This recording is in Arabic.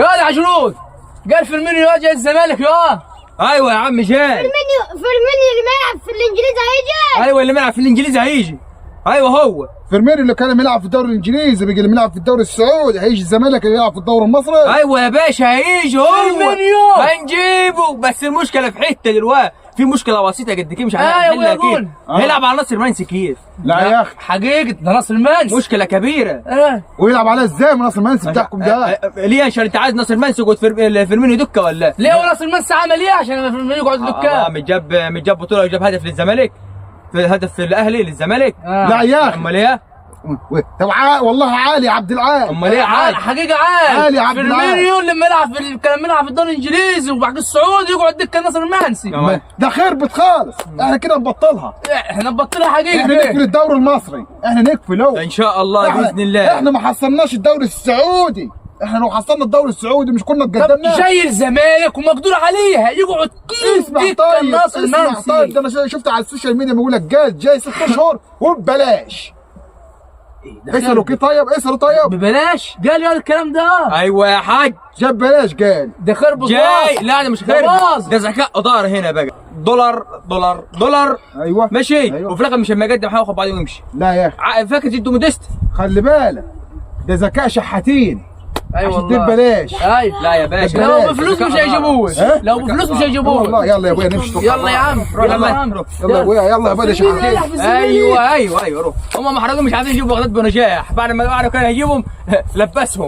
يا عجلود قال فيرمينيو يواجه الزمالك يا. ايوه يا عم جاي. فيرمينيو اللي ما يلعب في الانجليزي هيجي. ايوه اللي بيلعب في الانجليزي هيجي. ايوه هو فيرمينيو اللي كان بيلعب في الدوري الانجليزي بيجي اللي بيلعب في الدوري السعودي، هيجي الزمالك اللي يلعب في الدوري المصري. ايوه يا باشا هيجي هو فيرمينيو هنجيبه، بس المشكله في حته دلوقتي، في مشكله بسيطه قد كده مش أيوة هنحلها يا بول. كده. هيلعب على ناصر منسي كيف؟ لا يا اخي، حقيقة ده ناصر المنسي. مشكله كبيره. ويلعب عليها ازاي من ناصر المنسي بتاعكم ده؟ ليه عشان انت عايز ناصر منسي يقعد فيرمينيو دكه ولا؟ ليه هو ناصر المنسي عمل ايه عشان فيرمينيو يقعد دكان؟ متجاب بطوله وجاب هدف للزمالك، في هدف في الاهلي للزمالك. لا يا اخي، امال ايه؟ طب والله عالي يا عبد العال. امال ايه عادي؟ حقيقة عال عالي يا عبد العال. فيرمينيو لما يلعب كان بيلعب في الدوري الانجليزي وبعد السعودي يقعد دكة ناصر المنسي. ده خربت خالص، احنا كده نبطلها. احنا نبطلها حقيقة. احنا نقفل الدوري المصري، احنا نقفله ان شاء الله باذن الله. احنا ما حصلناش الدوري السعودي، احنا لو حصلنا الدوري السعودي مش كنا طب اتقدمنا. جاي الزمالك ومقدور عليها يقعد اسمع دكة طيب، ناصر اسمع المنسي. طيب، ده انا شفت على السوشيال ميديا بيقول لك جاي 6 اشهر وببلاش. اسألوا كده طيب، اسألوا طيب. ببلاش قال يا الكلام ده. ايوه يا حاج جاب بلاش قال. ده خرب جاي. لا ده مش ده خير، باظ. ده ذكاء اداره هنا بقى. دولار دولار دولار. ايوه ماشي. أيوة. وفي الاخر مش لما يقدم هياخد بعضه ويمشي. لا يا اخي، فاكر جدو موديست؟ خلي بالك ده ذكاء شحاتين. ايوه عشان والله. ببلاش. ايوه لا يا باشا لو بفلوس مش هيجيبوه. لو بفلوس مش والله هيجيبوه. يلا يا ابويا نمشي. يلا يا عم روح يلا يلا يا يا عم. عم. يلا يا ابويا، يلا يا ابويا شحاتين. ايوه روح. هم محرجين مش عايزين يجيبوا بغداد بنجاح، بعد ما كانوا هيجيبهم لبسهم.